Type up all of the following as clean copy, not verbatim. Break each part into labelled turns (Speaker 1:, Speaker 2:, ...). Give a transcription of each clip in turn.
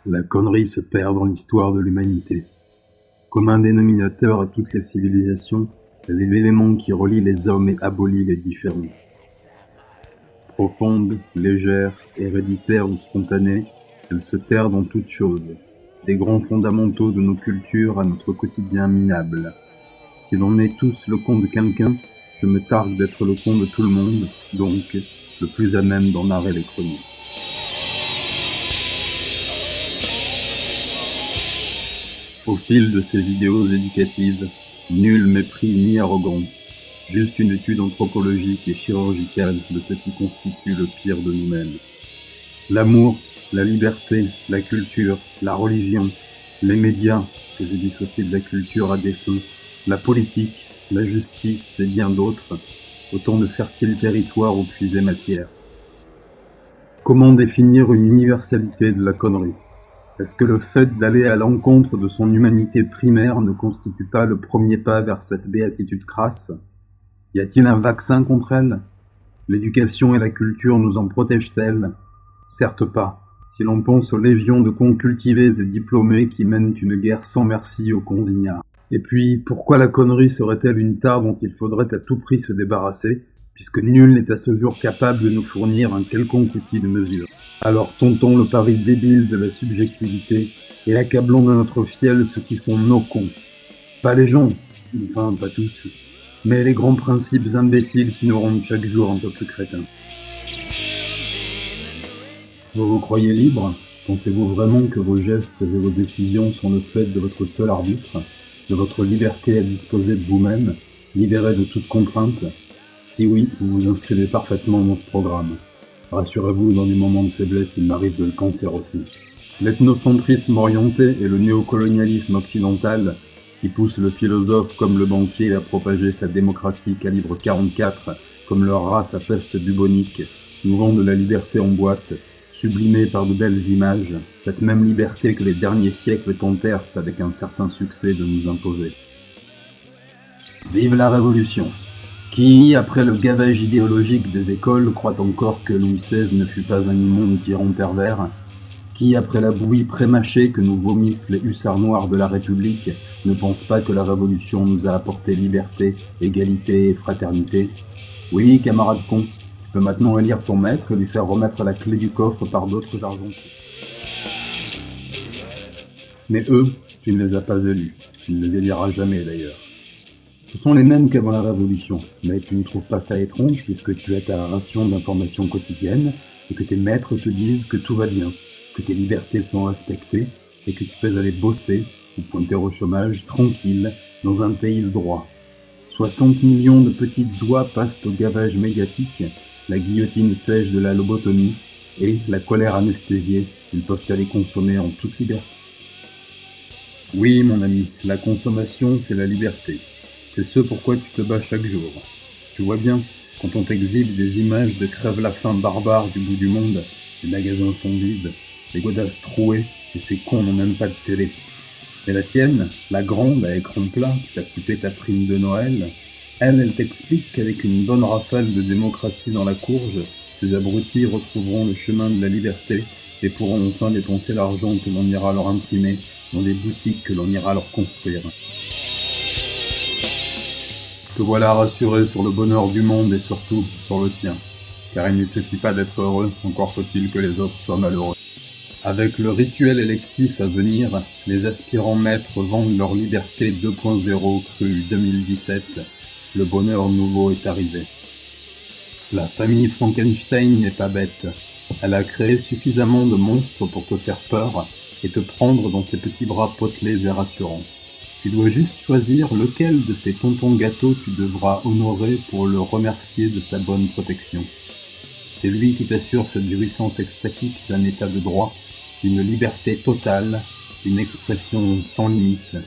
Speaker 1: La connerie se perd dans l'histoire de l'humanité. Commun dénominateur à toutes les civilisations, elle est l'élément qui relie les hommes et abolit les différences. Profonde, légère, héréditaire ou spontanée, elle se terre dans toute chose, des grands fondamentaux de nos cultures à notre quotidien minable. Si l'on est tous le con de quelqu'un, je me targue d'être le con de tout le monde, donc le plus à même d'en narrer les chroniques. Au fil de ces vidéos éducatives, nul mépris ni arrogance, juste une étude anthropologique et chirurgicale de ce qui constitue le pire de nous-mêmes. L'amour, la liberté, la culture, la religion, les médias, que je dissocie de la culture à dessein, la politique, la justice et bien d'autres, autant de fertiles territoires où puiser matière. Comment définir une universalité de la connerie ? Est-ce que le fait d'aller à l'encontre de son humanité primaire ne constitue pas le premier pas vers cette béatitude crasse ? Y a-t-il un vaccin contre elle ? L'éducation et la culture nous en protègent-elles ? Certes pas, si l'on pense aux légions de cons cultivés et diplômés qui mènent une guerre sans merci aux cons ignares. Et puis, pourquoi la connerie serait-elle une tare dont il faudrait à tout prix se débarrasser, puisque nul n'est à ce jour capable de nous fournir un quelconque outil de mesure ? Alors tentons le pari débile de la subjectivité et accablons de notre fiel ceux qui sont nos cons. Pas les gens, enfin pas tous, mais les grands principes imbéciles qui nous rendent chaque jour un peu plus crétins. Vous vous croyez libre ? Pensez-vous vraiment que vos gestes et vos décisions sont le fait de votre seul arbitre, de votre liberté à disposer de vous-même, libérée de toute contrainte ? Si oui, vous vous inscrivez parfaitement dans ce programme. Rassurez-vous, dans des moments de faiblesse, il m'arrive de le penser aussi. L'ethnocentrisme orienté et le néocolonialisme occidental, qui pousse le philosophe comme le banquier à propager sa démocratie calibre 44 comme leur race à peste bubonique, nous vendent la liberté en boîte, sublimée par de belles images, cette même liberté que les derniers siècles tentèrent avec un certain succès de nous imposer. Vive la Révolution! Qui, après le gavage idéologique des écoles, croit encore que Louis XVI ne fut pas un immonde tyran pervers ? Qui, après la bouillie prémâchée que nous vomissent les hussards noirs de la République, ne pense pas que la Révolution nous a apporté liberté, égalité et fraternité ? Oui, camarade con, tu peux maintenant élire ton maître et lui faire remettre la clé du coffre par d'autres argentiers. Mais eux, tu ne les as pas élus. Tu ne les éliras jamais d'ailleurs. Ce sont les mêmes qu'avant la Révolution, mais tu ne trouves pas ça étrange puisque tu as ta ration d'informations quotidiennes et que tes maîtres te disent que tout va bien, que tes libertés sont respectées et que tu peux aller bosser ou pointer au chômage tranquille dans un pays de droit. 60 millions de petites oies passent au gavage médiatique, la guillotine sèche de la lobotomie et, la colère anesthésiée, ils peuvent aller consommer en toute liberté. Oui, mon ami, la consommation, c'est la liberté. C'est ce pourquoi tu te bats chaque jour. Tu vois bien, quand on t'exhibe des images de crève-la-faim barbares du bout du monde, les magasins sont vides, les godasses trouées, et ces cons n'ont même pas de télé. Et la tienne, la grande à écran plat qui t'a coûté ta prime de Noël, elle t'explique qu'avec une bonne rafale de démocratie dans la courge, ces abrutis retrouveront le chemin de la liberté et pourront enfin dépenser l'argent que l'on ira leur imprimer dans des boutiques que l'on ira leur construire. Te voilà rassuré sur le bonheur du monde et surtout sur le tien, car il ne suffit pas d'être heureux, encore faut-il que les autres soient malheureux. Avec le rituel électif à venir, les aspirants maîtres vendent leur liberté 2.0 cru 2017, le bonheur nouveau est arrivé. La famille Frankenstein n'est pas bête, elle a créé suffisamment de monstres pour te faire peur et te prendre dans ses petits bras potelés et rassurants. Tu dois juste choisir lequel de ces tontons gâteaux tu devras honorer pour le remercier de sa bonne protection. C'est lui qui t'assure cette jouissance extatique d'un état de droit, d'une liberté totale, une expression sans limite,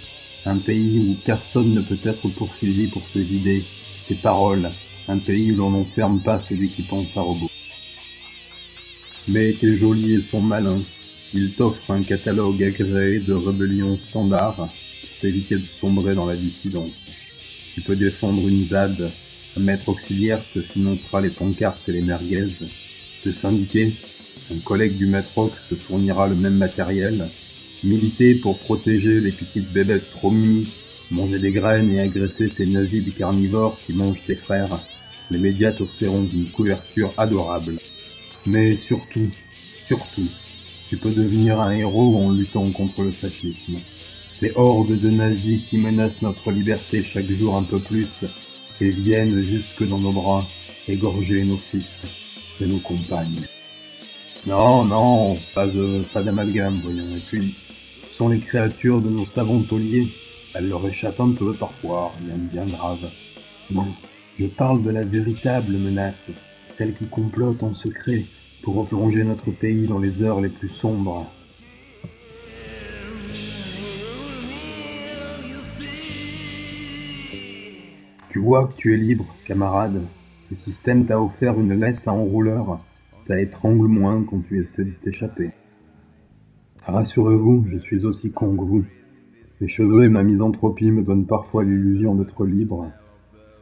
Speaker 1: un pays où personne ne peut être poursuivi pour ses idées, ses paroles, un pays où l'on n'enferme pas celui qui pense à rebours. Mais tes geôliers sont malins, ils t'offrent un catalogue agréé de rébellions standards, éviter de sombrer dans la dissidence. Tu peux défendre une ZAD, un maître auxiliaire te financera les pancartes et les merguez, te syndiquer, Un collègue du Matrox te fournira le même matériel. Militer pour protéger les petites bébêtes trop mimi, manger des graines et agresser ces nazis des carnivores qui mangent tes frères. Les médias t'offriront une couverture adorable. Mais surtout, tu peux devenir un héros en luttant contre le fascisme. Ces hordes de nazis qui menacent notre liberté chaque jour un peu plus et viennent jusque dans nos bras égorger nos fils et nos compagnes. Non, pas d'amalgame, voyons. Et puis, ce sont les créatures de nos savants tauliers. Elles leur échappent un peu parfois, rien de bien grave. Non, je parle de la véritable menace, celle qui complote en secret pour replonger notre pays dans les heures les plus sombres. Tu vois que tu es libre, camarade. Le système t'a offert une laisse à enrouleur. Ça étrangle moins quand tu essaies de t'échapper. Rassurez-vous, je suis aussi con que vous. Mes cheveux et ma misanthropie me donnent parfois l'illusion d'être libre.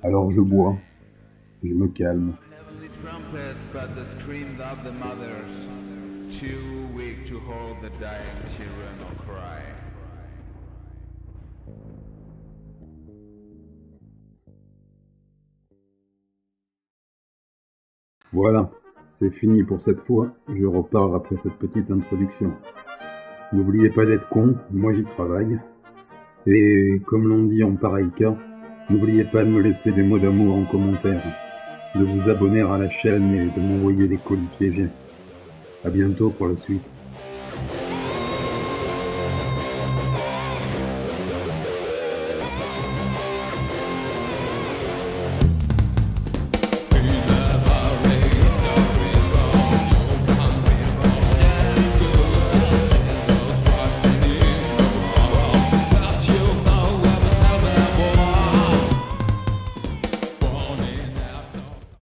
Speaker 1: Alors je bois, je me calme. Voilà, c'est fini pour cette fois. Je repars après cette petite introduction. N'oubliez pas d'être con, moi j'y travaille. Et comme l'on dit en pareil cas, n'oubliez pas de me laisser des mots d'amour en commentaire, de vous abonner à la chaîne et de m'envoyer des colis piégés. À bientôt pour la suite.